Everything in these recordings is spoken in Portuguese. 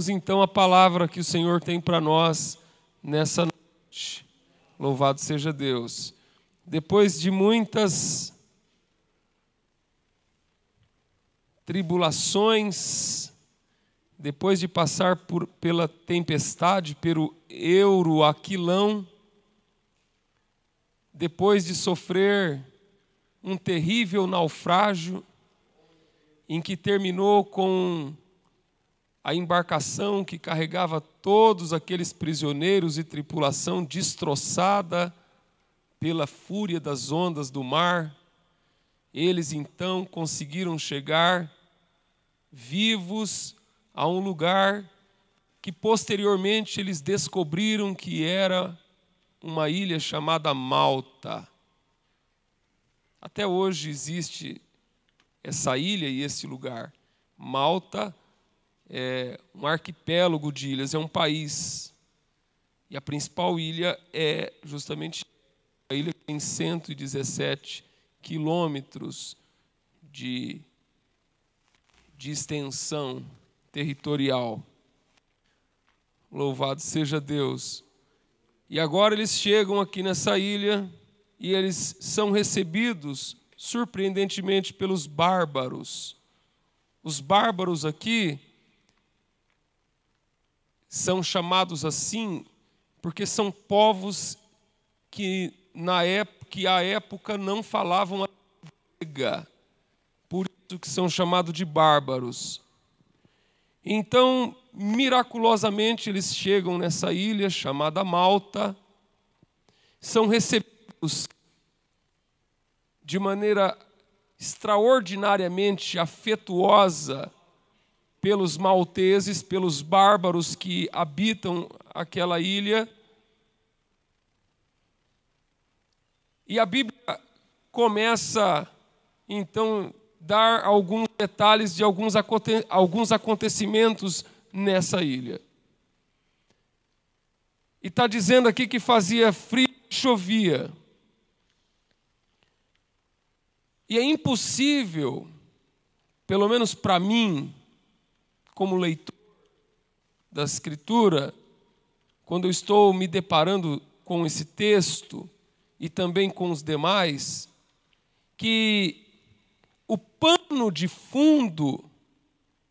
Vamos então à palavra que o Senhor tem para nós nessa noite. Louvado seja Deus. Depois de muitas tribulações, depois de passar pela tempestade, pelo Euroaquilão, depois de sofrer um terrível naufrágio, em que terminou com a embarcação que carregava todos aqueles prisioneiros e tripulação destroçada pela fúria das ondas do mar, eles então conseguiram chegar vivos a um lugar que posteriormente eles descobriram que era uma ilha chamada Malta. Até hoje existe essa ilha e esse lugar. Malta é um arquipélago de ilhas, é um país. E a principal ilha é justamente a ilha que tem 117 quilômetros de extensão territorial. Louvado seja Deus. E agora eles chegam aqui nessa ilha e eles são recebidos, surpreendentemente, pelos bárbaros. Os bárbaros aqui são chamados assim porque são povos que à época não falavam a grega, por isso que são chamados de bárbaros. Então, miraculosamente, eles chegam nessa ilha chamada Malta, são recebidos de maneira extraordinariamente afetuosa pelos malteses, pelos bárbaros que habitam aquela ilha. E a Bíblia começa, então, dar alguns detalhes de alguns acontecimentos nessa ilha. E está dizendo aqui que fazia frio e chovia. E é impossível, pelo menos para mim, como leitor da Escritura, quando eu estou me deparando com esse texto e também com os demais, que o pano de fundo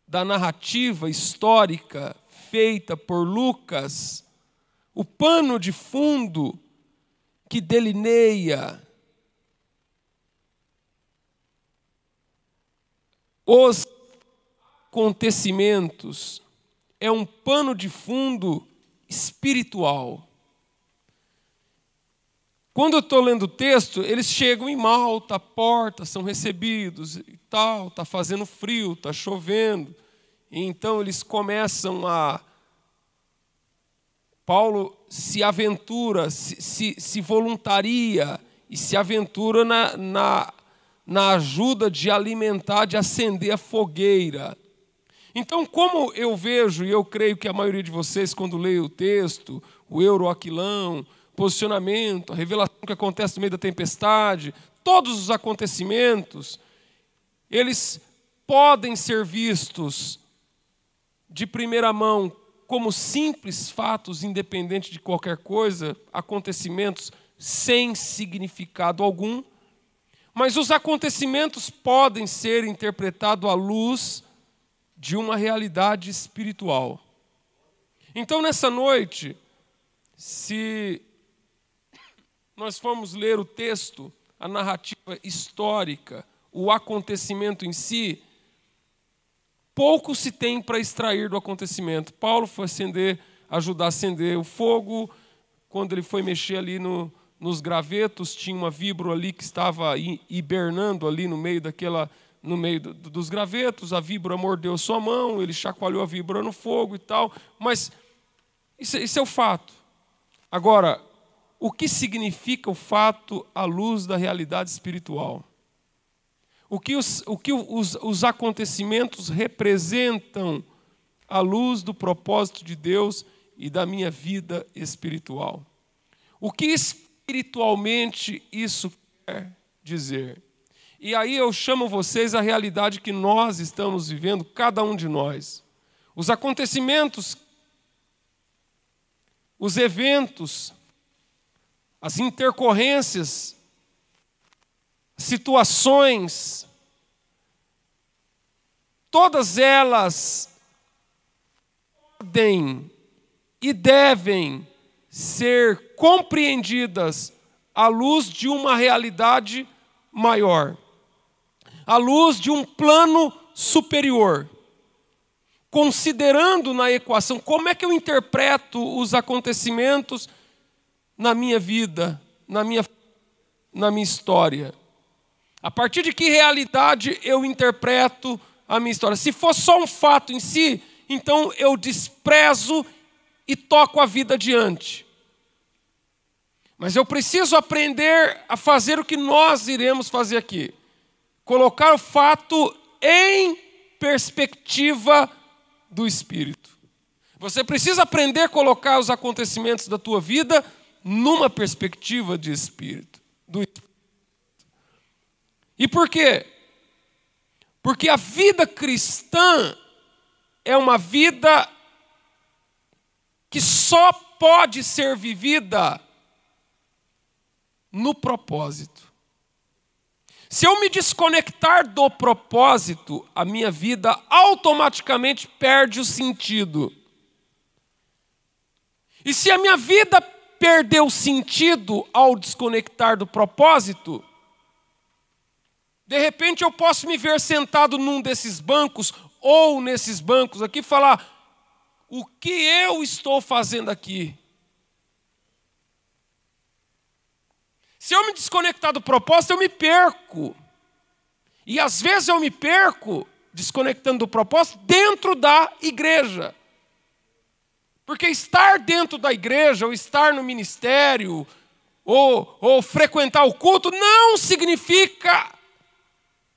da narrativa histórica feita por Lucas, o pano de fundo que delineia os acontecimentos, é um pano de fundo espiritual. Quando eu estou lendo o texto, eles chegam em Malta, a porta, são recebidos e tal, está fazendo frio, está chovendo. E então eles começam Paulo se aventura, se voluntaria e se aventura na ajuda de alimentar, de acender a fogueira. Então, como eu vejo, e eu creio que a maioria de vocês, quando lê o texto, o Euroaquilão, posicionamento, a revelação que acontece no meio da tempestade, todos os acontecimentos, eles podem ser vistos de primeira mão como simples fatos, independente de qualquer coisa, acontecimentos sem significado algum, mas os acontecimentos podem ser interpretados à luz de uma realidade espiritual. Então, nessa noite, se nós formos ler o texto, a narrativa histórica, o acontecimento em si, pouco se tem para extrair do acontecimento. Paulo foi ajudar a acender o fogo. Quando ele foi mexer ali nos gravetos, tinha uma víbora ali que estava hibernando ali no meio dos gravetos. A víbora mordeu sua mão, ele chacoalhou a víbora no fogo e tal. Mas isso é o fato. Agora, o que significa o fato à luz da realidade espiritual? O que os acontecimentos representam à luz do propósito de Deus e da minha vida espiritual? O que espiritualmente isso quer dizer? E aí eu chamo vocês à realidade que nós estamos vivendo, cada um de nós. Os acontecimentos, os eventos, as intercorrências, situações, todas elas podem e devem ser compreendidas à luz de uma realidade maior, à luz de um plano superior. Considerando na equação como é que eu interpreto os acontecimentos na minha vida, na minha história. A partir de que realidade eu interpreto a minha história? Se for só um fato em si, então eu desprezo e toco a vida adiante. Mas eu preciso aprender a fazer o que nós iremos fazer aqui. Colocar o fato em perspectiva do Espírito. Você precisa aprender a colocar os acontecimentos da tua vida numa perspectiva de Espírito. Do Espírito. E por quê? Porque a vida cristã é uma vida que só pode ser vivida no propósito. Se eu me desconectar do propósito, a minha vida automaticamente perde o sentido. E se a minha vida perdeu o sentido ao desconectar do propósito, de repente eu posso me ver sentado num desses bancos ou nesses bancos aqui e falar: o que eu estou fazendo aqui? Se eu me desconectar do propósito, eu me perco. E às vezes eu me perco, desconectando do propósito, dentro da igreja. Porque estar dentro da igreja, ou estar no ministério, ou frequentar o culto, não significa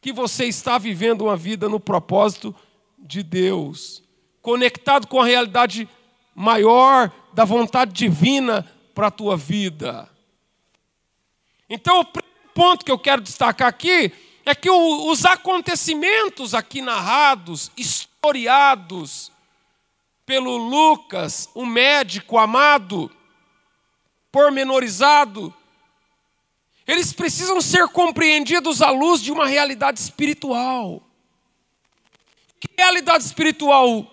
que você está vivendo uma vida no propósito de Deus, conectado com a realidade maior da vontade divina para a tua vida. Então, o primeiro ponto que eu quero destacar aqui é que os acontecimentos aqui narrados, historiados pelo Lucas, o médico amado, pormenorizado, eles precisam ser compreendidos à luz de uma realidade espiritual. Que realidade espiritual?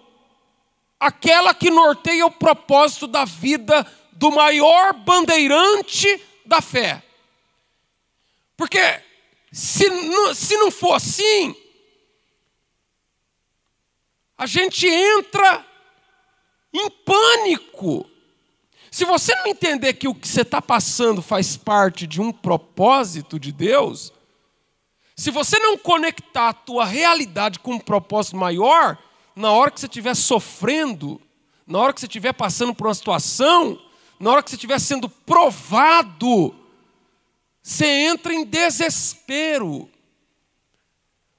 Aquela que norteia o propósito da vida do maior bandeirante da fé. Porque se não for assim, a gente entra em pânico. Se você não entender que o que você está passando faz parte de um propósito de Deus, se você não conectar a tua realidade com um propósito maior, na hora que você estiver sofrendo, na hora que você estiver passando por uma situação, na hora que você estiver sendo provado, você entra em desespero.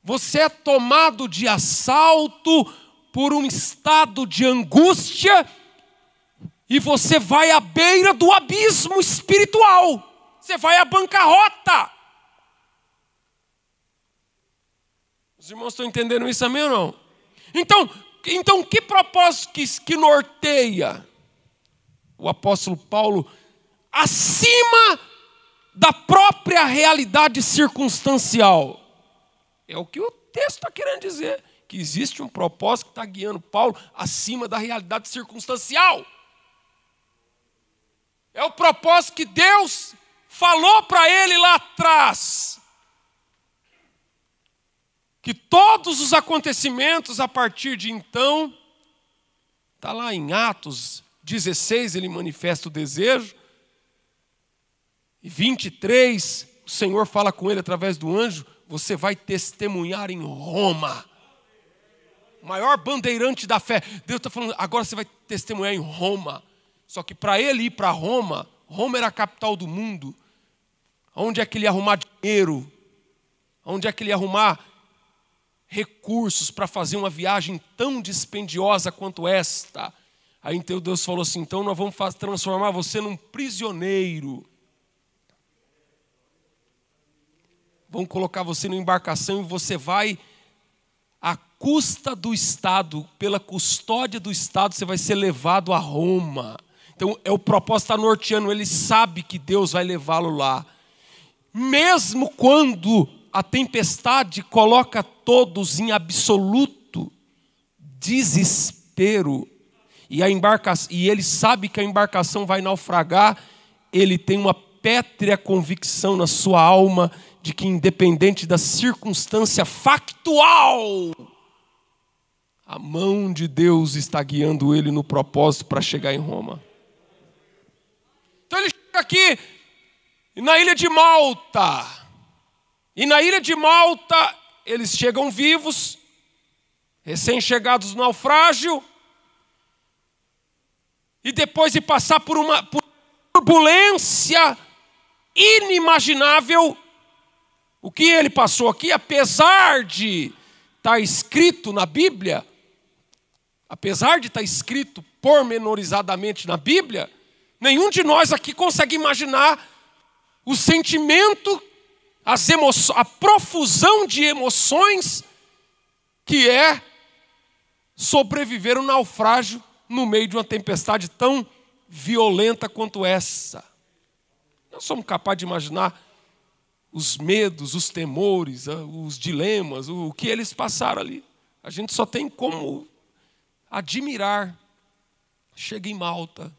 Você é tomado de assalto por um estado de angústia e você vai à beira do abismo espiritual. Você vai à bancarrota. Os irmãos estão entendendo isso, amém ou não? Então que propósito que norteia o apóstolo Paulo acima da própria realidade circunstancial? É o que o texto está querendo dizer, que existe um propósito que está guiando Paulo acima da realidade circunstancial. É o propósito que Deus falou para ele lá atrás. Que todos os acontecimentos a partir de então, está lá em Atos 16, ele manifesta o desejo. E 23, o Senhor fala com ele através do anjo: você vai testemunhar em Roma. O maior bandeirante da fé. Deus está falando, agora você vai testemunhar em Roma. Só que para ele ir para Roma, Roma era a capital do mundo. Onde é que ele ia arrumar dinheiro? Onde é que ele ia arrumar recursos para fazer uma viagem tão dispendiosa quanto esta? Aí então Deus falou assim: então nós vamos transformar você num prisioneiro. Vão colocar você numa embarcação e você vai à custa do Estado, pela custódia do Estado, você vai ser levado a Roma. Então, o propósito está norteando, ele sabe que Deus vai levá-lo lá. Mesmo quando a tempestade coloca todos em absoluto desespero, e ele sabe que a embarcação vai naufragar, ele tem uma pétrea convicção na sua alma de que, independente da circunstância factual, a mão de Deus está guiando ele no propósito para chegar em Roma. Então ele chega aqui na ilha de Malta. E na ilha de Malta eles chegam vivos, recém-chegados no naufrágio, e depois de passar por uma turbulência inimaginável, o que ele passou aqui, apesar de estar escrito na Bíblia, apesar de estar escrito pormenorizadamente na Bíblia, nenhum de nós aqui consegue imaginar o sentimento, a profusão de emoções que é sobreviver um naufrágio no meio de uma tempestade tão violenta quanto essa. Nós somos capazes de imaginar os medos, os temores, os dilemas, o que eles passaram ali. A gente só tem como admirar. Chega em Malta.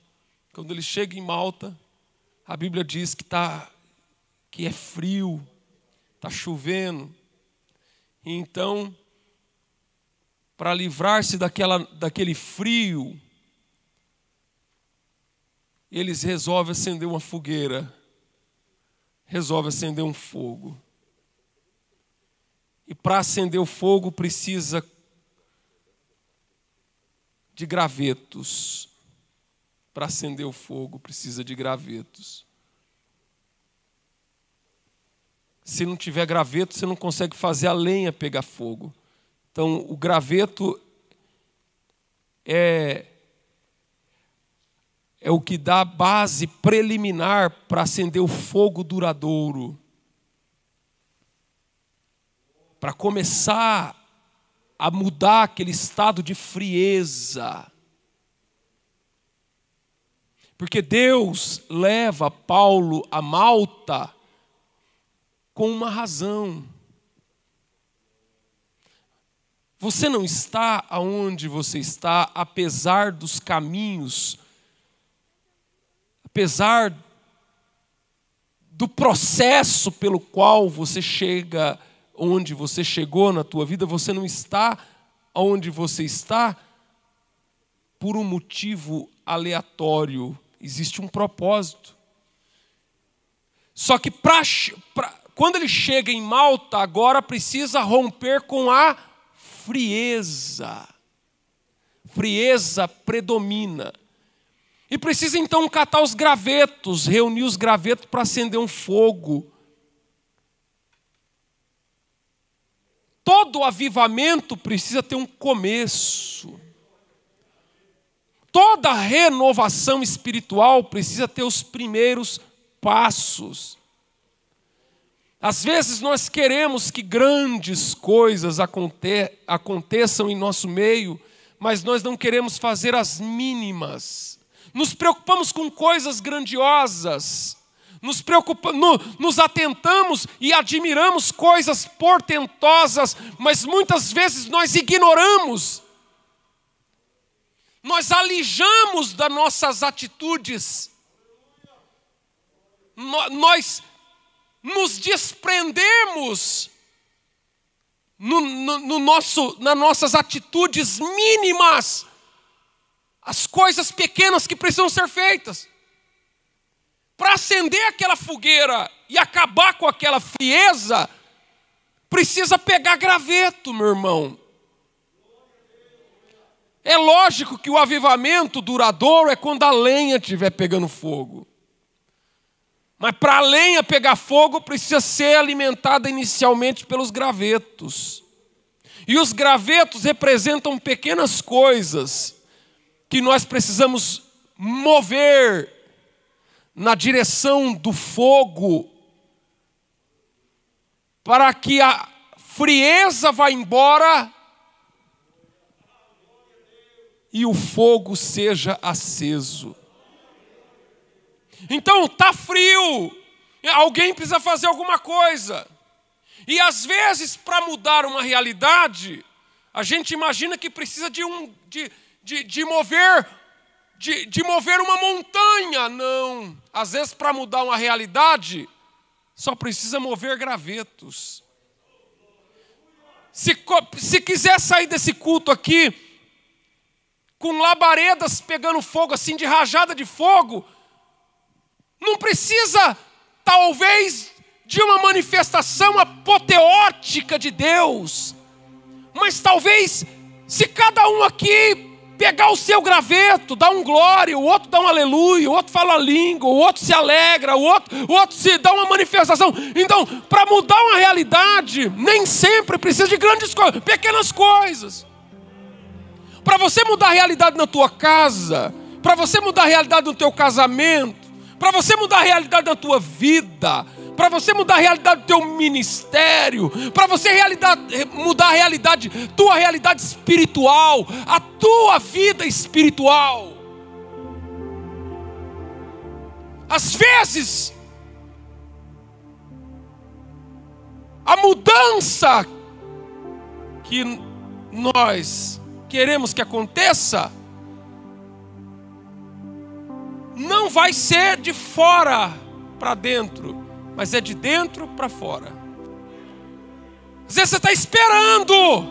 Quando ele chega em Malta, a Bíblia diz que é frio, está chovendo. Então, para livrar-se daquele frio, eles resolvem acender uma fogueira, resolvem acender um fogo. E para acender o fogo precisa de gravetos. Para acender o fogo precisa de gravetos. Se não tiver graveto, você não consegue fazer a lenha pegar fogo. Então, o graveto é o que dá a base preliminar para acender o fogo duradouro. Para começar a mudar aquele estado de frieza. Porque Deus leva Paulo a Malta com uma razão. Você não está aonde você está, apesar dos caminhos, apesar do processo pelo qual você chega onde você chegou na tua vida, você não está onde você está por um motivo aleatório. Existe um propósito. Só que quando ele chega em Malta, agora precisa romper com a frieza. Frieza predomina. E precisa então catar os gravetos, reunir os gravetos para acender um fogo. Todo avivamento precisa ter um começo. Toda renovação espiritual precisa ter os primeiros passos. Às vezes nós queremos que grandes coisas aconteçam em nosso meio, mas nós não queremos fazer as mínimas. Nos preocupamos com coisas grandiosas, nos atentamos e admiramos coisas portentosas, mas muitas vezes nós ignoramos. Nós alijamos das nossas atitudes. Nós nos desprendemos nas nossas atitudes mínimas, as coisas pequenas que precisam ser feitas. Para acender aquela fogueira e acabar com aquela frieza, precisa pegar graveto, meu irmão. É lógico que o avivamento duradouro é quando a lenha estiver pegando fogo. Mas para a lenha pegar fogo, precisa ser alimentada inicialmente pelos gravetos. E os gravetos representam pequenas coisas que nós precisamos mover na direção do fogo, para que a frieza vá embora e o fogo seja aceso. Então, está frio, alguém precisa fazer alguma coisa. E às vezes, para mudar uma realidade, a gente imagina que precisa de mover uma montanha. Não. Às vezes, para mudar uma realidade, só precisa mover gravetos. Se quiser sair desse culto aqui, com labaredas pegando fogo, assim, de rajada de fogo, não precisa, talvez, de uma manifestação apoteótica de Deus. Mas talvez, se cada um aqui pegar o seu graveto, dá um glória, o outro dá um aleluia, o outro fala a língua, o outro se alegra, o outro se dá uma manifestação. Então, para mudar uma realidade, nem sempre precisa de grandes coisas, pequenas coisas. Para você mudar a realidade na tua casa, para você mudar a realidade no teu casamento, para você mudar a realidade na tua vida, para você mudar a realidade do teu ministério, para você mudar a realidade, tua realidade espiritual, a tua vida espiritual. Às vezes, a mudança que nós queremos que aconteça não vai ser de fora para dentro, mas é de dentro para fora. Às vezes você está esperando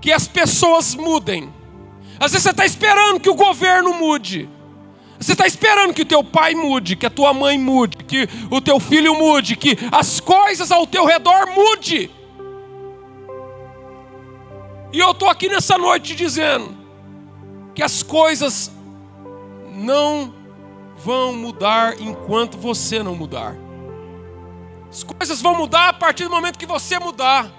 que as pessoas mudem. Às vezes você está esperando que o governo mude. Você está esperando que o teu pai mude, que a tua mãe mude, que o teu filho mude, que as coisas ao teu redor mude. E eu estou aqui nessa noite dizendo que as coisas não vão mudar enquanto você não mudar. As coisas vão mudar a partir do momento que você mudar.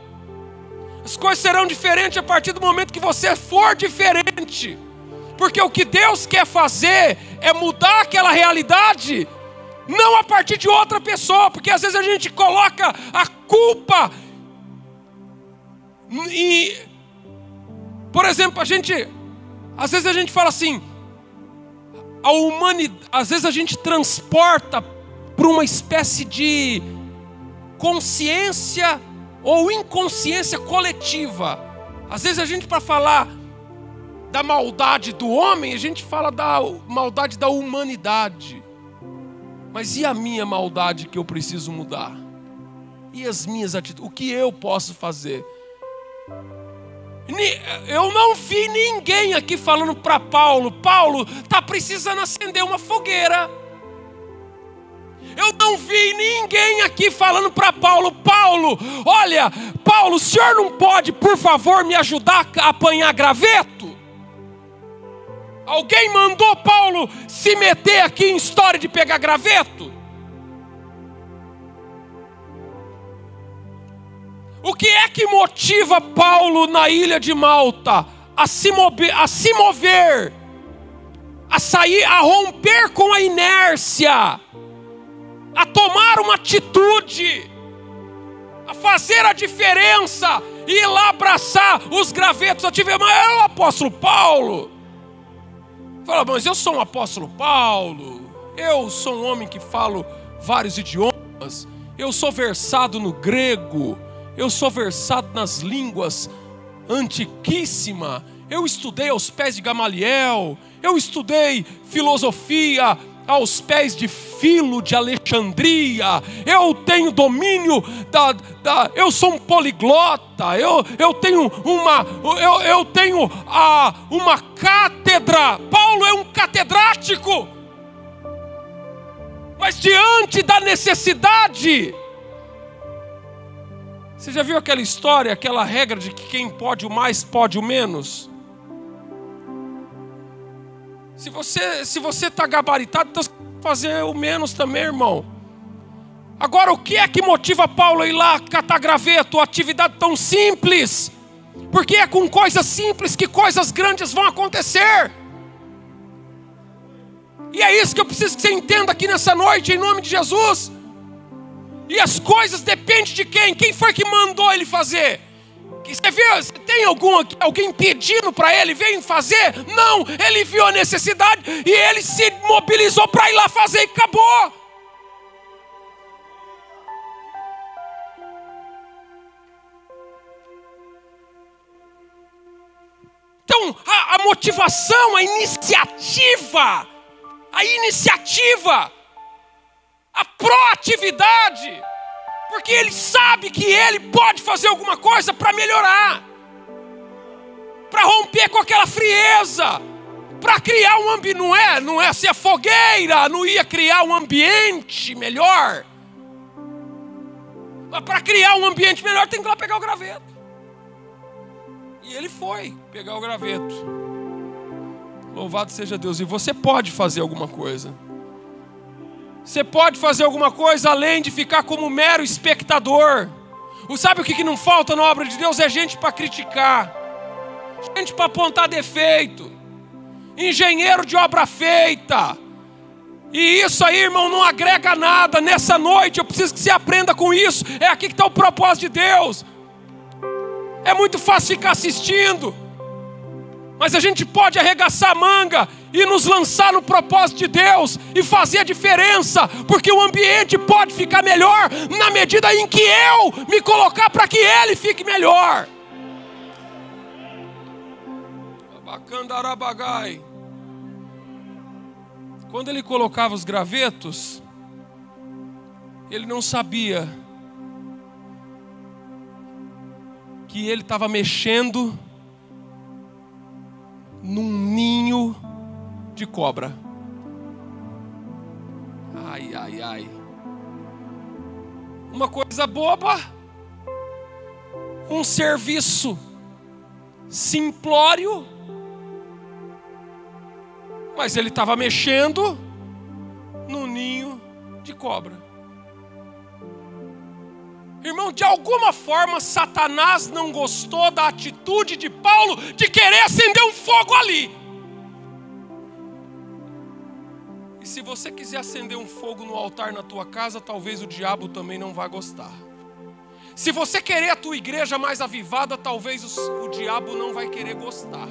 As coisas serão diferentes a partir do momento que você for diferente. Porque o que Deus quer fazer é mudar aquela realidade, não a partir de outra pessoa. Porque às vezes a gente coloca a culpa e, por exemplo, às vezes a gente fala assim, a humanidade, às vezes a gente transporta para uma espécie de consciência ou inconsciência coletiva. Às vezes a gente, para falar da maldade do homem, a gente fala da maldade da humanidade. Mas e a minha maldade que eu preciso mudar? E as minhas atitudes? O que eu posso fazer? Eu não vi ninguém aqui falando para Paulo, está precisando acender uma fogueira. Eu não vi ninguém aqui falando para Paulo, olha, Paulo, o senhor não pode, por favor, me ajudar a apanhar graveto? Alguém mandou Paulo se meter aqui em história de pegar graveto? O que é que motiva Paulo na ilha de Malta a se mover, a sair, a romper com a inércia, a tomar uma atitude, a fazer a diferença e ir lá abraçar os gravetos? Mas é o apóstolo Paulo. Fala, mas eu sou um apóstolo Paulo, eu sou um homem que falo vários idiomas, eu sou versado no grego, eu sou versado nas línguas antiquíssimas, eu estudei aos pés de Gamaliel, eu estudei filosofia aos pés de Filo de Alexandria, eu tenho domínio eu sou um poliglota, eu tenho uma cátedra. Paulo é um catedrático, mas diante da necessidade. Você já viu aquela história, aquela regra de que quem pode o mais, pode o menos? Se você está gabaritado, então você vai fazer o menos também, irmão. Agora, o que é que motiva Paulo a ir lá catar graveto? Atividade tão simples. Porque é com coisas simples que coisas grandes vão acontecer. E é isso que eu preciso que você entenda aqui nessa noite, em nome de Jesus. E as coisas dependem de quem? Quem foi que mandou ele fazer? Você viu, tem alguém pedindo para ele, vem fazer? Não, ele viu a necessidade e ele se mobilizou para ir lá fazer e acabou. Então, a motivação, a iniciativa, a proatividade, porque ele sabe que ele pode fazer alguma coisa para melhorar, para romper com aquela frieza, para criar um ambiente, não é ser fogueira, não ia criar um ambiente melhor. Mas para criar um ambiente melhor tem que ir lá pegar o graveto. E ele foi pegar o graveto. Louvado seja Deus. E você pode fazer alguma coisa. Você pode fazer alguma coisa além de ficar como mero espectador. Sabe o que não falta na obra de Deus? É gente para criticar, gente para apontar defeito, engenheiro de obra feita. E isso aí, irmão, não agrega nada. Nessa noite eu preciso que você aprenda com isso. É aqui que está o propósito de Deus. É muito fácil ficar assistindo, mas a gente pode arregaçar a manga e nos lançar no propósito de Deus e fazer a diferença, porque o ambiente pode ficar melhor na medida em que eu me colocar para que ele fique melhor. Quando ele colocava os gravetos, ele não sabia que ele estava mexendo num ninho de cobra. Ai, ai, ai. Uma coisa boba, um serviço simplório, mas ele estava mexendo no ninho de cobra. Irmão, de alguma forma Satanás não gostou da atitude de Paulo de querer acender um fogo ali. E se você quiser acender um fogo no altar na tua casa, talvez o diabo também não vá gostar. Se você querer a tua igreja mais avivada, talvez o diabo não vai querer gostar.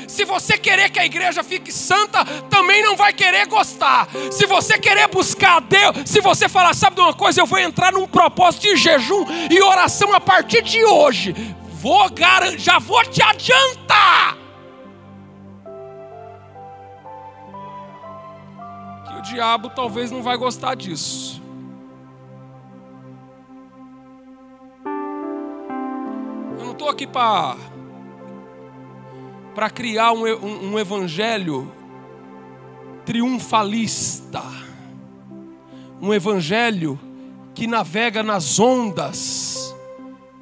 Se você querer que a igreja fique santa, também não vai querer gostar. Se você querer buscar a Deus, se você falar, sabe de uma coisa, eu vou entrar num propósito de jejum e oração a partir de hoje, já vou te adiantar que o diabo talvez não vai gostar disso. Eu não estou aqui para criar um evangelho triunfalista, um evangelho que navega nas ondas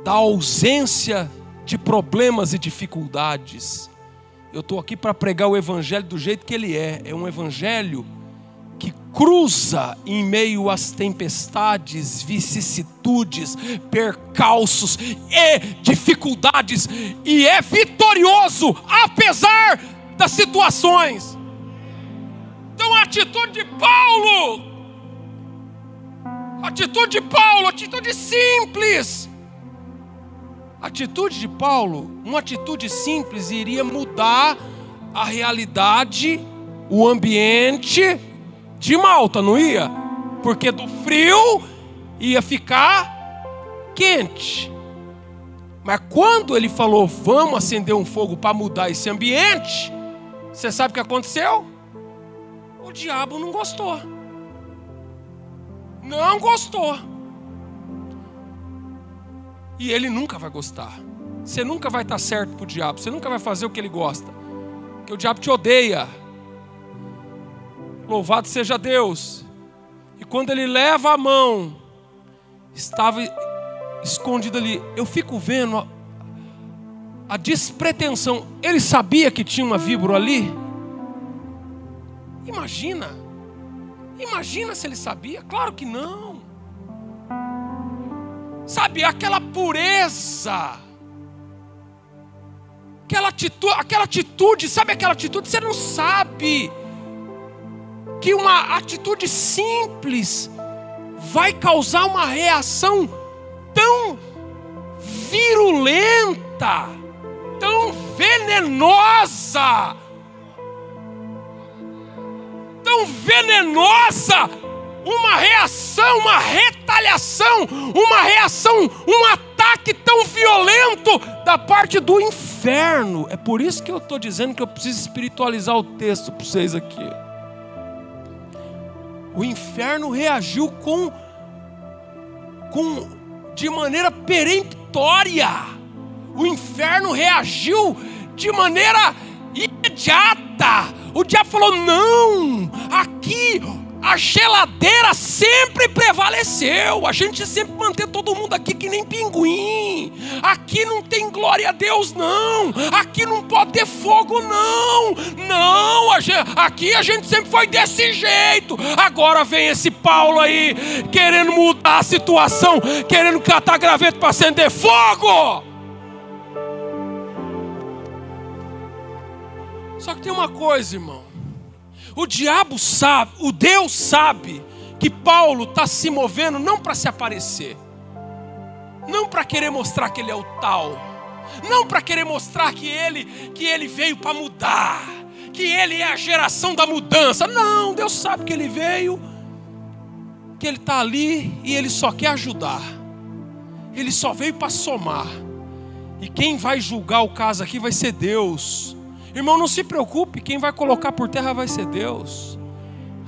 da ausência de problemas e dificuldades. Eu estou aqui para pregar o evangelho do jeito que ele é um evangelho que cruza em meio às tempestades, vicissitudes, percalços e dificuldades, e é vitorioso apesar das situações. Então a atitude de Paulo, atitude simples. Atitude de Paulo, uma atitude simples iria mudar a realidade, o ambiente de Malta, não ia? Porque do frio ia ficar quente. Mas quando ele falou, vamos acender um fogo para mudar esse ambiente, você sabe o que aconteceu? O diabo não gostou. Não gostou. E ele nunca vai gostar. Você nunca vai estar certo para o diabo. Você nunca vai fazer o que ele gosta. Porque o diabo te odeia. Louvado seja Deus. E quando ele leva a mão, estava escondido ali. Eu fico vendo a despretensão. Ele sabia que tinha uma víbora ali? Imagina se ele sabia. Claro que não. Sabe, aquela pureza, aquela atitude, sabe aquela atitude? Você não sabe que uma atitude simples vai causar uma reação tão virulenta, tão venenosa, uma reação, uma retaliação, um ataque tão violento da parte do inferno. É por isso que eu estou dizendo que eu preciso espiritualizar o texto para vocês aqui. O inferno reagiu de maneira peremptória. O inferno reagiu de maneira imediata. O diabo falou: não, aqui a geladeira sempre prevaleceu. A gente sempre mantém todo mundo aqui que nem pinguim. Aqui não tem glória a Deus, não. Aqui não pode ter fogo, não. Não, aqui a gente sempre foi desse jeito. Agora vem esse Paulo aí, querendo mudar a situação, querendo catar graveto para acender fogo. Só que tem uma coisa, irmão. O diabo sabe, o Deus sabe que Paulo está se movendo não para se aparecer, não para querer mostrar que ele é o tal, não para querer mostrar que ele veio para mudar, que ele é a geração da mudança. Não, Deus sabe que ele veio, que ele está ali e ele só quer ajudar. Ele só veio para somar. E quem vai julgar o caso aqui vai ser Deus. Irmão, não se preocupe, quem vai colocar por terra vai ser Deus.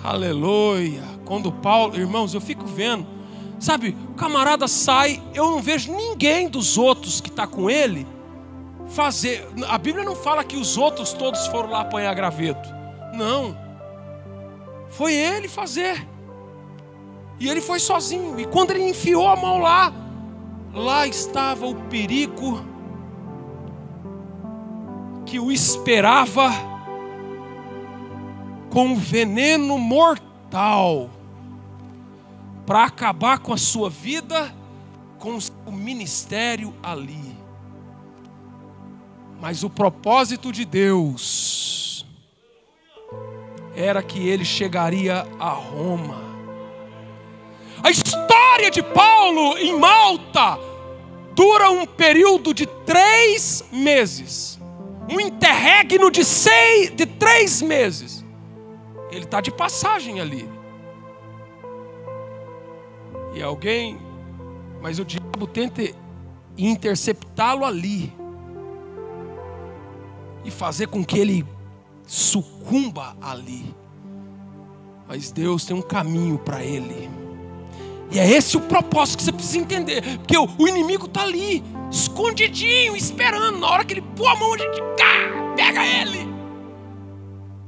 Aleluia. Quando Paulo, irmãos, eu fico vendo, sabe, o camarada sai, eu não vejo ninguém dos outros que está com ele fazer. A Bíblia não fala que os outros todos foram lá apanhar graveto. Não. Foi ele fazer. E ele foi sozinho. E quando ele enfiou a mão lá estava o perigo que o esperava, com um veneno mortal para acabar com a sua vida, com o seu ministério ali. Mas o propósito de Deus era que ele chegaria a Roma. A história de Paulo em Malta dura um período de 3 meses. Um interregno de 3 meses. Ele está de passagem ali. E mas o diabo tenta interceptá-lo ali e fazer com que ele sucumba ali. Mas Deus tem um caminho para ele. E é esse o propósito que você precisa entender. Porque o inimigo está ali, escondidinho, esperando. Na hora que ele pôr a mão, a gente pega ele.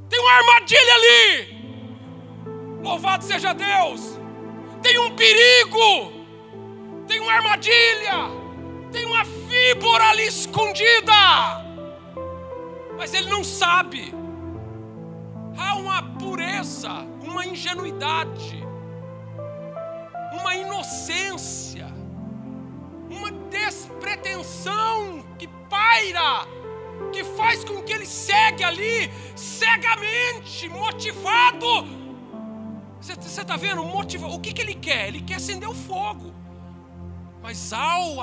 Tem uma armadilha ali. Louvado seja Deus. Tem um perigo. Tem uma armadilha. Tem uma víbora ali escondida. Mas ele não sabe. Há uma pureza, uma ingenuidade, uma inocência, uma despretensão que paira, que faz com que ele segue ali cegamente, motivado. Você está vendo? O que ele quer? Ele quer acender o fogo. Mas ao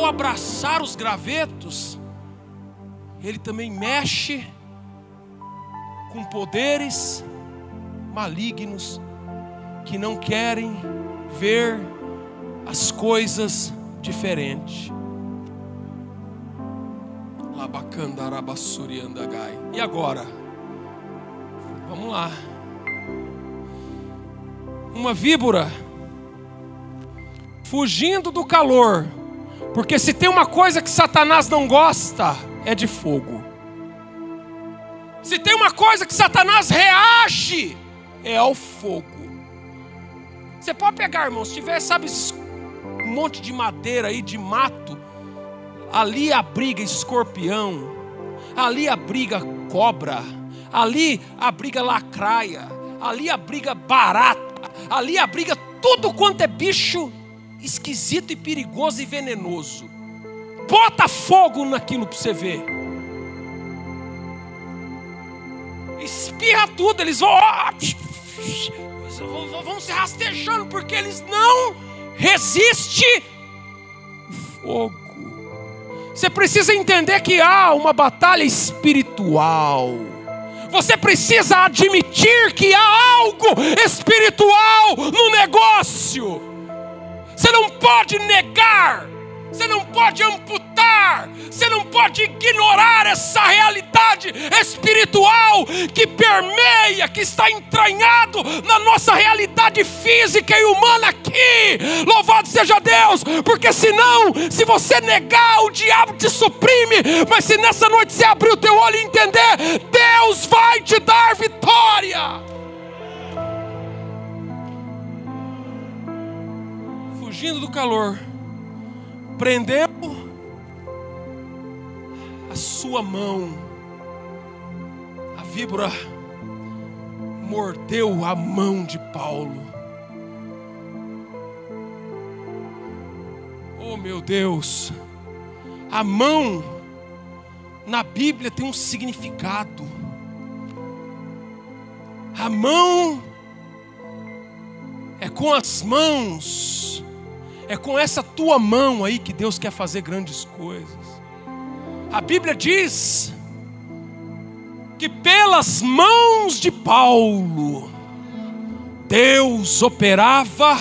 abraçar os gravetos, ele também mexe com poderes malignos que não querem ver as coisas diferentes. E agora? Vamos lá. Uma víbora fugindo do calor, porque se tem uma coisa que Satanás não gosta, é de fogo. Se tem uma coisa que Satanás reage, é ao fogo. Você pode pegar, irmão, se tiver, sabe, um monte de madeira aí, de mato, ali abriga escorpião, ali abriga cobra, ali abriga lacraia, ali abriga barata, ali abriga tudo quanto é bicho esquisito e perigoso e venenoso. Bota fogo naquilo para você ver. Espirra tudo, eles vão se rastejando, porque eles não resistem fogo. Você precisa entender que há uma batalha espiritual. Você precisa admitir que há algo espiritual no negócio. Você não pode negar, você não pode amputar, você não pode ignorar essa realidade espiritual que permeia, que está entranhado na nossa realidade física e humana aqui. Louvado seja Deus, porque senão, se você negar, o diabo te suprime. Mas se nessa noite você abrir o teu olho e entender, Deus vai te dar vitória. Fugindo do calor, prendeu a sua mão, a víbora mordeu a mão de Paulo. Oh meu Deus, a mão na Bíblia tem um significado. A mão é com as mãos, é com essa tua mão aí que Deus quer fazer grandes coisas. A Bíblia diz que pelas mãos de Paulo, Deus operava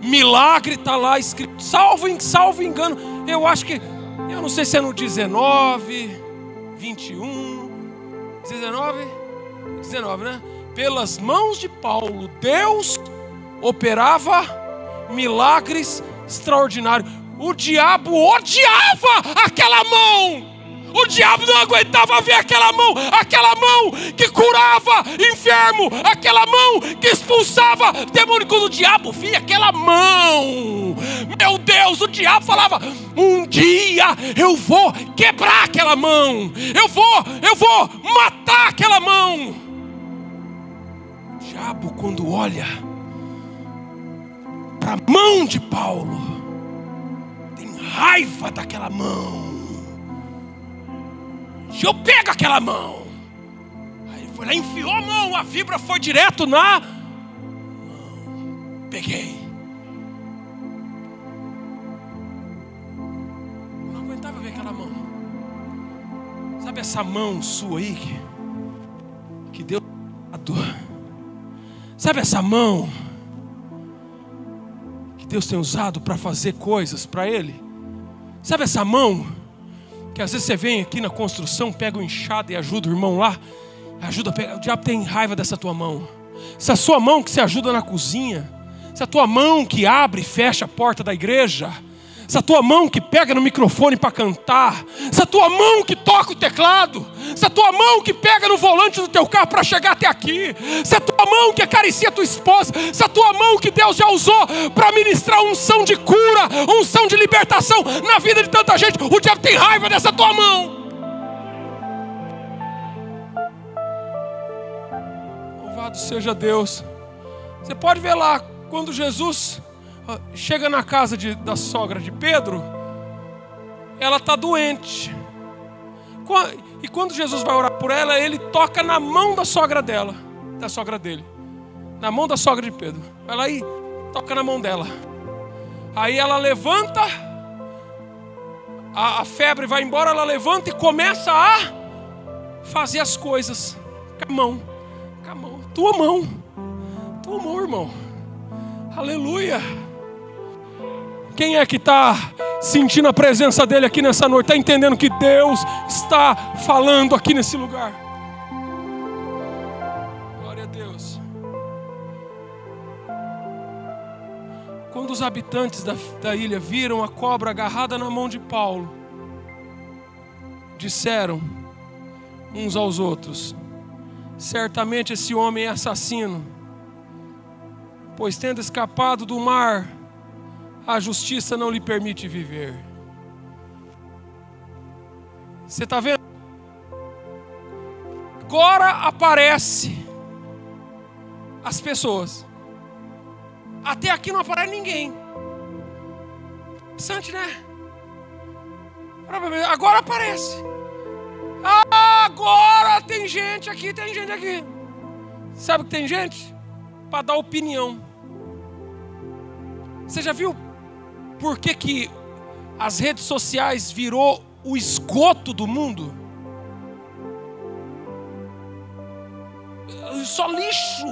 milagre, está lá escrito, salvo engano, eu acho que, eu não sei se é no 19, 21, 19, né? Pelas mãos de Paulo, Deus operava milagres extraordinários. O diabo odiava aquela mão. O diabo não aguentava ver aquela mão que curava enfermo, aquela mão que expulsava demônio. Quando o diabo via aquela mão, meu Deus, o diabo falava: um dia eu vou quebrar aquela mão, eu vou matar aquela mão. O diabo, quando olha para a mão de Paulo, tem raiva daquela mão. E eu pego aquela mão. Aí ele foi lá, enfiou a mão, a víbora foi direto na mão. Peguei. Eu não aguentava ver aquela mão. Sabe essa mão sua aí que Deus deu? Sabe essa mão que Deus tem usado para fazer coisas para Ele? Sabe essa mão que às vezes você vem aqui na construção, pega o enxada e ajuda o irmão lá, ajuda a pegar. O diabo tem raiva dessa tua mão. Essa sua mão que você ajuda na cozinha, essa tua mão que abre e fecha a porta da igreja, essa tua mão que pega no microfone para cantar, essa tua mão que toca o teclado, essa tua mão que pega no volante do teu carro para chegar até aqui, essa tua mão que acaricia a tua esposa, essa tua mão que Deus já usou para ministrar unção de cura, unção de libertação na vida de tanta gente. O diabo tem raiva dessa tua mão. Louvado seja Deus. Você pode ver lá, quando Jesus chega na casa da sogra de Pedro, ela está doente. E quando Jesus vai orar por ela, ele toca na mão da sogra dela, da sogra dele, na mão da sogra de Pedro. Vai lá e toca na mão dela. Aí ela levanta, a febre vai embora, ela levanta e começa a fazer as coisas com a mão, tua mão, irmão. Aleluia. Quem é que está sentindo a presença dele aqui nessa noite? Está entendendo que Deus está falando aqui nesse lugar? Glória a Deus. Quando os habitantes da ilha viram a cobra agarrada na mão de Paulo, disseram uns aos outros: certamente esse homem é assassino, pois tendo escapado do mar, a justiça não lhe permite viver. Você está vendo? Agora aparece as pessoas. Até aqui não aparece ninguém. Interessante, né? Agora aparece. Agora tem gente aqui, Sabe que tem gente? Para dar opinião. Você já viu por que as redes sociais virou o esgoto do mundo? Só lixo.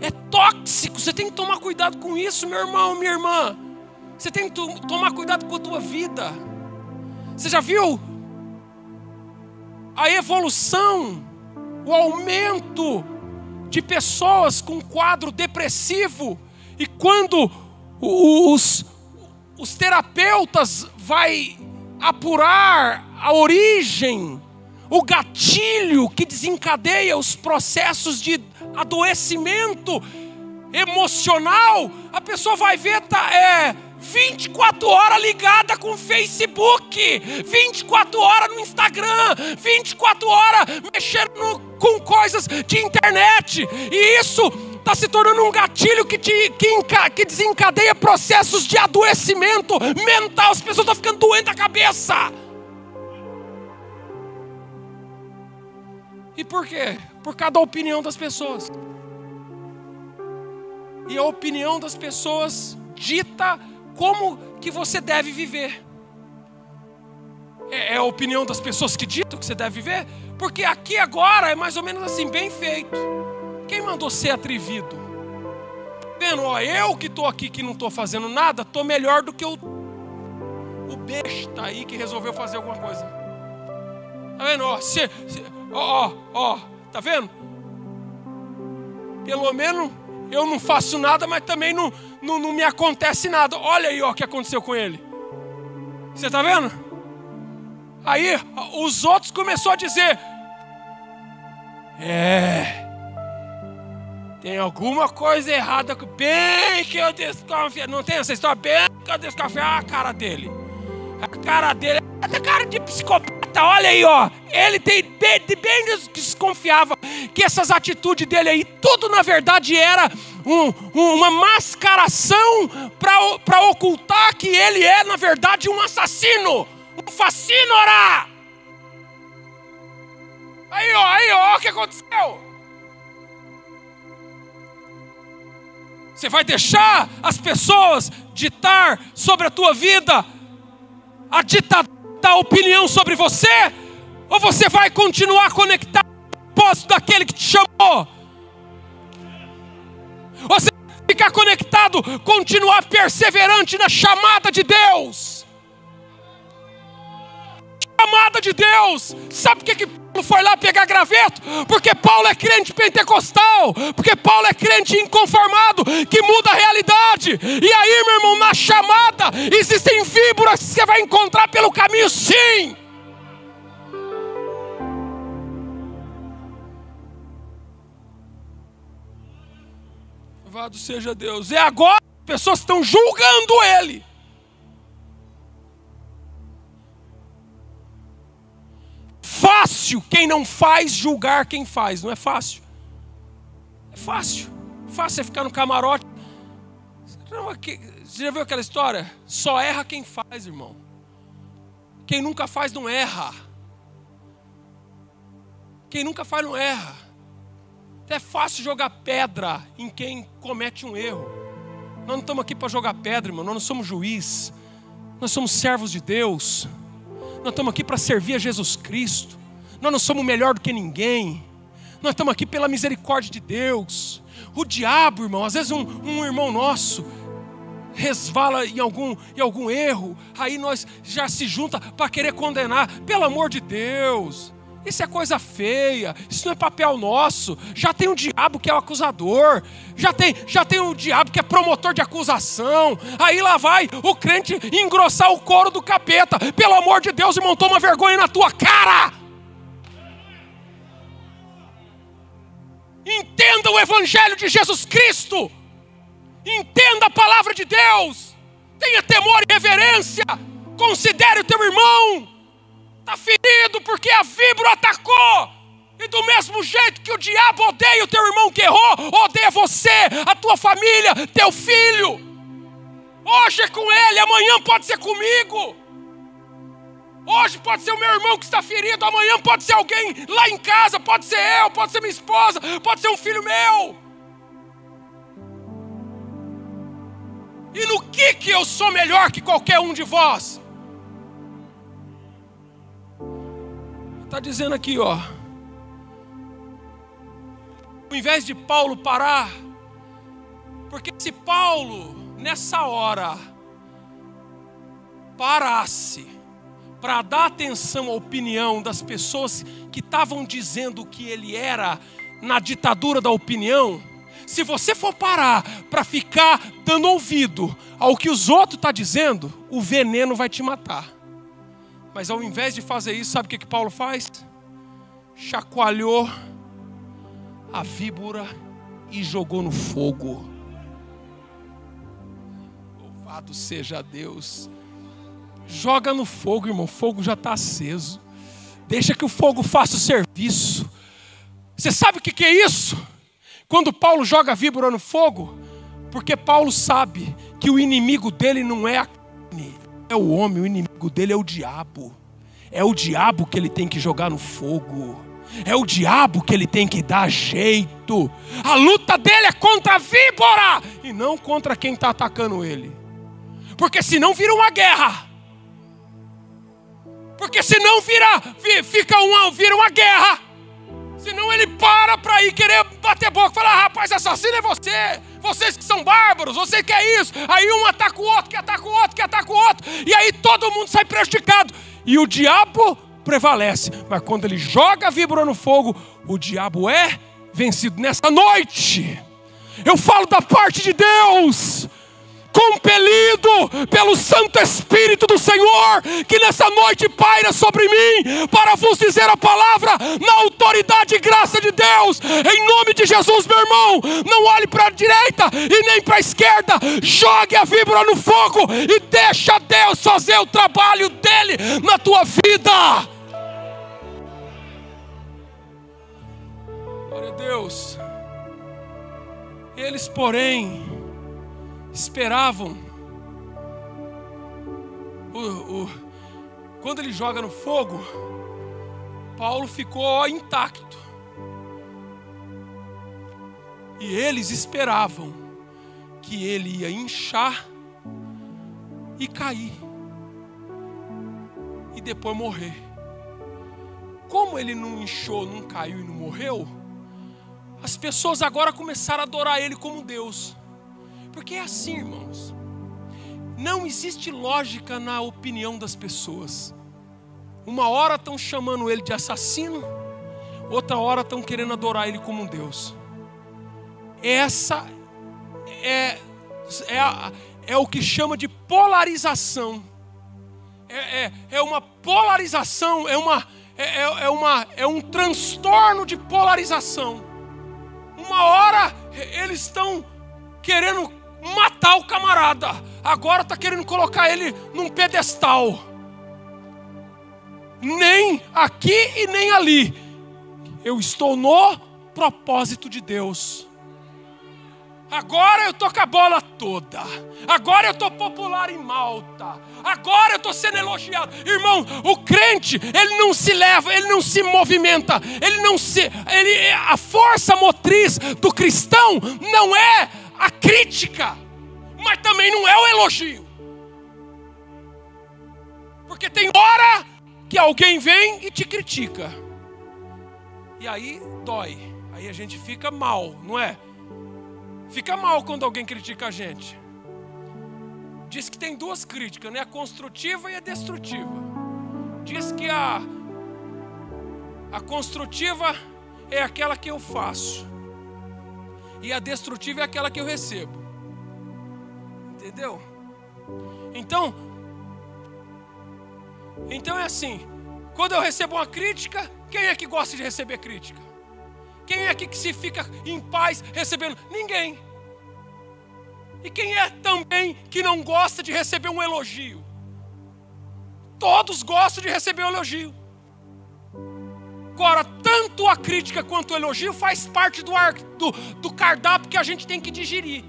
É tóxico. Você tem que tomar cuidado com isso, meu irmão, minha irmã. Você tem que tomar cuidado com a tua vida. Você já viu a evolução, o aumento de pessoas com quadro depressivo? E quando os terapeutas vai apurar a origem, o gatilho que desencadeia os processos de adoecimento emocional, a pessoa vai ver, 24 horas ligada com o Facebook, 24 horas no Instagram, 24 horas mexendo com coisas de internet. E isso está se tornando um gatilho que desencadeia processos de adoecimento mental. As pessoas estão ficando doentes da cabeça. E por quê? Por causa da opinião das pessoas. E a opinião das pessoas dita como que você deve viver. É a opinião das pessoas que ditam que você deve viver? Porque aqui agora é mais ou menos assim, bem feito. Quem mandou ser atrevido? Vendo, eu que estou aqui, que não estou fazendo nada, estou melhor do que o besta aí que resolveu fazer alguma coisa. Tá vendo? Tá vendo? Pelo menos eu não faço nada, mas também não me acontece nada. Olha aí, o que aconteceu com ele. Você tá vendo? Aí os outros começaram a dizer: tem alguma coisa errada, bem que eu desconfio. Não tem essa história? Bem que eu desconfio. A cara dele. A cara dele é cara de psicopata. Olha aí, ele tem bem desconfiava que essas atitudes dele aí, tudo na verdade era uma mascaração para ocultar que ele é na verdade um assassino, um fascínora. Aí, o que aconteceu? Você vai deixar as pessoas ditar sobre a tua vida, a ditar da opinião sobre você? Ou você vai continuar conectado ao propósito daquele que te chamou? Ou você vai ficar conectado, continuar perseverante na chamada de Deus? Chamada de Deus. Sabe por que Paulo foi lá pegar graveto? Porque Paulo é crente pentecostal. Porque Paulo é crente inconformado, que muda a realidade. E aí, meu irmão, na chamada existem víboras que você vai encontrar pelo caminho, sim. Louvado seja Deus. E agora as pessoas estão julgando ele. Fácil quem não faz julgar quem faz. Não é fácil? É fácil. Fácil é ficar no camarote. Você já viu aquela história? Só erra quem faz, irmão. Quem nunca faz não erra. Quem nunca faz não erra. É fácil jogar pedra em quem comete um erro. Nós não estamos aqui para jogar pedra, irmão. Nós não somos juiz. Nós somos servos de Deus. Nós estamos aqui para servir a Jesus Cristo. Nós não somos melhor do que ninguém. Nós estamos aqui pela misericórdia de Deus. O diabo, irmão, às vezes um irmão nosso resvala em algum erro, aí nós já se junta para querer condenar. Pelo amor de Deus, isso é coisa feia, isso não é papel nosso. Já tem o diabo que é o acusador, já tem o diabo que é promotor de acusação. Aí lá vai o crente engrossar o couro do capeta. Pelo amor de Deus, irmão, toma vergonha na tua cara. Entenda o evangelho de Jesus Cristo. Entenda a palavra de Deus. Tenha temor e reverência. Considere o teu irmão. Está ferido porque a víbora atacou. E do mesmo jeito que o diabo odeia o teu irmão que errou, odeia você, a tua família, teu filho. Hoje é com ele, amanhã pode ser comigo. Hoje pode ser o meu irmão que está ferido, amanhã pode ser alguém lá em casa, pode ser eu, pode ser minha esposa, pode ser um filho meu. E no que eu sou melhor que qualquer um de vós? Está dizendo aqui, ó. Ao invés de Paulo parar, porque se Paulo, nessa hora, parasse para dar atenção à opinião das pessoas que estavam dizendo que ele era na ditadura da opinião, se você for parar para ficar dando ouvido ao que os outros estão dizendo, o veneno vai te matar. Mas ao invés de fazer isso, sabe o que Paulo faz? Chacoalhou a víbora e jogou no fogo. Louvado seja Deus. Joga no fogo, irmão. O fogo já está aceso. Deixa que o fogo faça o serviço. Você sabe o que é isso? Quando Paulo joga a víbora no fogo, porque Paulo sabe que o inimigo dele não é a carne, é o homem, o inimigo dele é o diabo. É o diabo que ele tem que jogar no fogo. É o diabo que ele tem que dar jeito. A luta dele é contra a víbora e não contra quem está atacando ele. Porque senão vira uma guerra. Porque senão vira uma guerra. Senão ele para ir querer bater boca. Falar, rapaz, assassino é você. Vocês que são bárbaros, você quer isso. Aí um ataca o outro, que ataca o outro, que ataca o outro. E aí todo mundo sai prejudicado. E o diabo prevalece. Mas quando ele joga a víbora no fogo, o diabo é vencido. Nessa noite, eu falo da parte de Deus, compelido pelo Santo Espírito do Senhor, que nessa noite paira sobre mim, para vos dizer a palavra, na autoridade e graça de Deus, em nome de Jesus, meu irmão. Não olhe para a direita e nem para a esquerda, jogue a víbora no fogo e deixa Deus fazer o trabalho dele na tua vida. Glória a Deus. Eles, porém, esperavam. Quando ele joga no fogo, Paulo ficou intacto. E eles esperavam que ele ia inchar e cair. E depois morrer. Como ele não inchou, não caiu e não morreu, as pessoas agora começaram a adorar ele como Deus. Porque é assim, irmãos. Não existe lógica na opinião das pessoas. Uma hora estão chamando ele de assassino, outra hora estão querendo adorar ele como um Deus. Essa é o que chama de polarização. É uma polarização, é um transtorno de polarização. Uma hora eles estão querendo matar o camarada, agora está querendo colocar ele num pedestal. Nem aqui e nem ali. Eu estou no propósito de Deus. Agora eu estou com a bola toda. Agora eu estou popular em Malta. Agora eu estou sendo elogiado. Irmão, o crente, ele não se leva, ele não se movimenta. A força motriz do cristão não é a crítica, mas também não é o elogio. Porque tem hora que alguém vem e te critica. E aí dói. Aí a gente fica mal, não é? Fica mal quando alguém critica a gente. Diz que tem duas críticas, né? A construtiva e a destrutiva. Diz que a construtiva é aquela que eu faço. E a destrutiva é aquela que eu recebo. Entendeu? Então é assim. Quando eu recebo uma crítica, quem é que gosta de receber crítica? Quem é aqui que se fica em paz recebendo? Ninguém. E quem é também que não gosta de receber um elogio? Todos gostam de receber um elogio. Agora, tanto a crítica quanto o elogio faz parte do cardápio que a gente tem que digerir.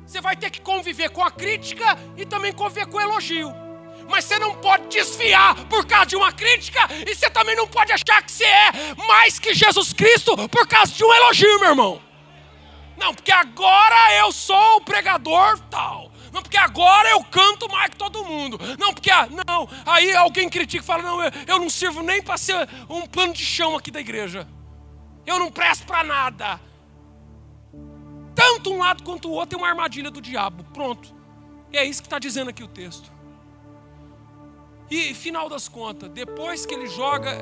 Você vai ter que conviver com a crítica e também conviver com o elogio. Mas você não pode desviar por causa de uma crítica, e você também não pode achar que você é mais que Jesus Cristo por causa de um elogio, meu irmão. Não, porque agora eu sou o pregador tal. Não, porque agora eu canto mais que todo mundo. Não, porque não. Aí alguém critica e fala, não, eu não sirvo nem para ser um pano de chão aqui da igreja. Eu não presto para nada. Tanto um lado quanto o outro é uma armadilha do diabo. Pronto. E é isso que está dizendo aqui o texto. E final das contas, depois que ele joga,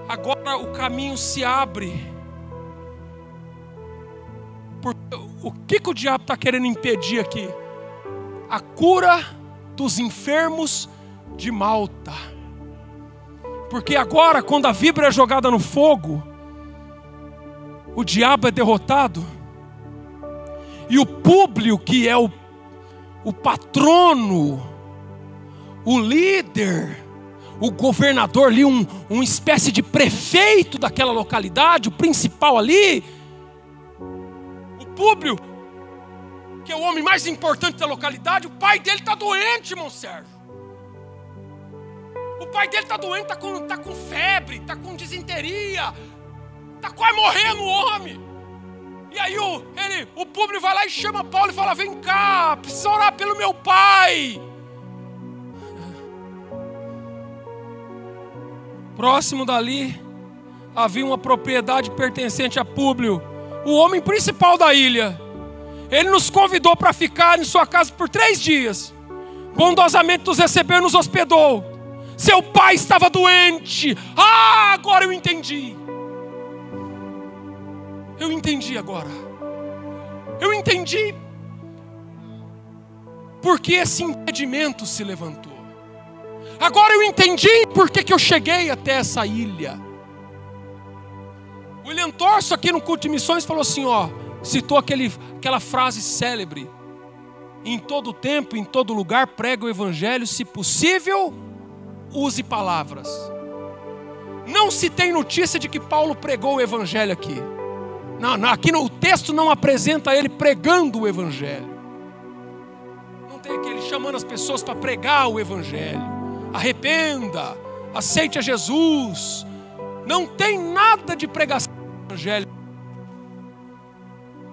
agora o caminho se abre. O que o diabo está querendo impedir aqui? A cura dos enfermos de Malta. Porque agora, quando a víbora é jogada no fogo, o diabo é derrotado. E o Públio, que é o patrono, o líder, o governador ali, uma espécie de prefeito daquela localidade, o principal ali, o Públio, que é o homem mais importante da localidade, o pai dele está doente, irmão Sérgio. O pai dele está doente, está com febre, está com disenteria, está quase morrendo o homem. E aí o Públio vai lá e chama Paulo e fala, vem cá, precisa orar pelo meu pai. Próximo dali, havia uma propriedade pertencente a Públio, o homem principal da ilha. Ele nos convidou para ficar em sua casa por 3 dias. Bondosamente nos recebeu e nos hospedou. Seu pai estava doente. Agora eu entendi. Eu entendi agora. Eu entendi porque esse impedimento se levantou. Agora eu entendi por que eu cheguei até essa ilha. William Torso aqui no culto de missões falou assim, citou aquela frase célebre: em todo tempo, em todo lugar, prega o evangelho, se possível, use palavras. Não se tem notícia de que Paulo pregou o evangelho aqui. Aqui no texto não apresenta ele pregando o evangelho. Não tem aquele chamando as pessoas para pregar o evangelho. Arrependa, aceite a Jesus. Não tem nada de pregação do evangelho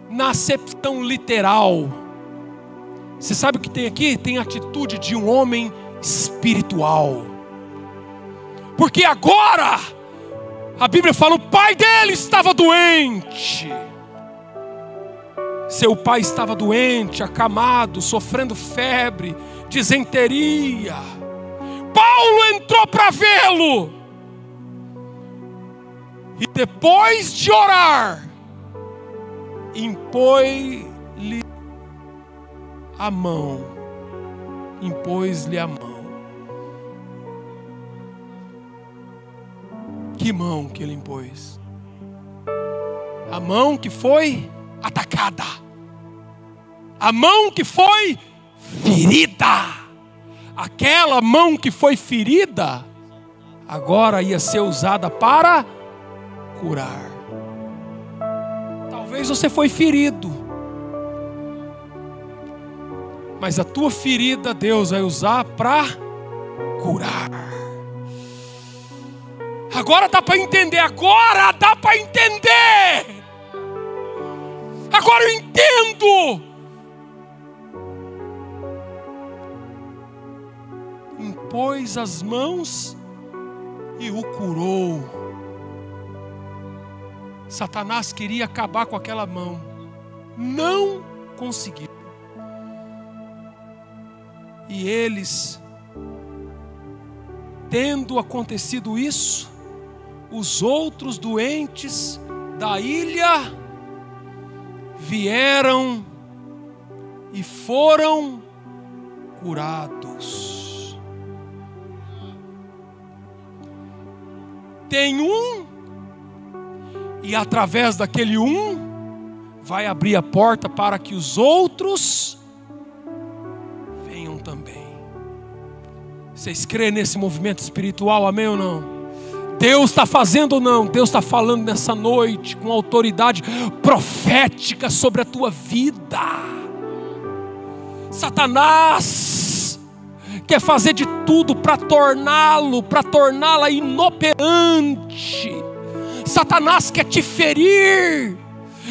na acepção literal. Você sabe o que tem aqui? Tem a atitude de um homem espiritual. Porque agora a Bíblia fala, o pai dele estava doente. Seu pai estava doente, acamado, sofrendo febre, disenteria. Paulo entrou para vê-lo. E depois de orar, impôs-lhe a mão. Impôs-lhe a mão. Que mão que ele impôs? A mão que foi atacada. A mão que foi ferida. Aquela mão que foi ferida, agora ia ser usada para curar. Talvez você foi ferido, mas a tua ferida Deus vai usar para curar. Agora dá para entender, agora dá para entender. Agora eu entendo. Impôs as mãos e o curou. Satanás queria acabar com aquela mão, não conseguiu. E eles, tendo acontecido isso, os outros doentes da ilha vieram e foram curados. Tem um, e através daquele vai abrir a porta para que os outros venham também. Vocês creem nesse movimento espiritual, amém ou não? Deus está fazendo ou não? Deus está falando nessa noite com autoridade profética sobre a tua vida. Satanás quer fazer de tudo para torná-la inoperante. Satanás quer te ferir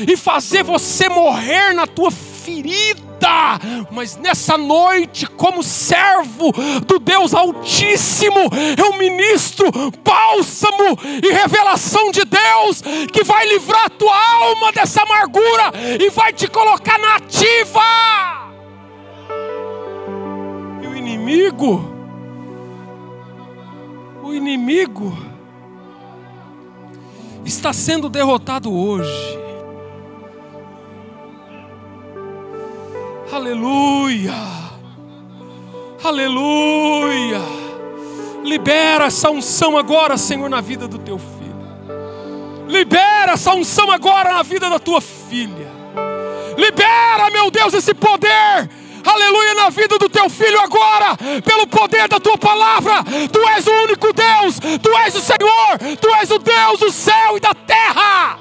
e fazer você morrer na tua ferida, mas nessa noite, como servo do Deus Altíssimo, eu ministro bálsamo e revelação de Deus, que vai livrar a tua alma dessa amargura e vai te colocar na ativa. E o inimigo está sendo derrotado hoje. Aleluia, aleluia. Libera essa unção agora, Senhor, na vida do teu filho. Libera essa unção agora na vida da tua filha. Libera, meu Deus, esse poder, aleluia, na vida do teu filho agora, pelo poder da tua palavra. Tu és o único Deus, tu és o Senhor, tu és o Deus do céu e da terra.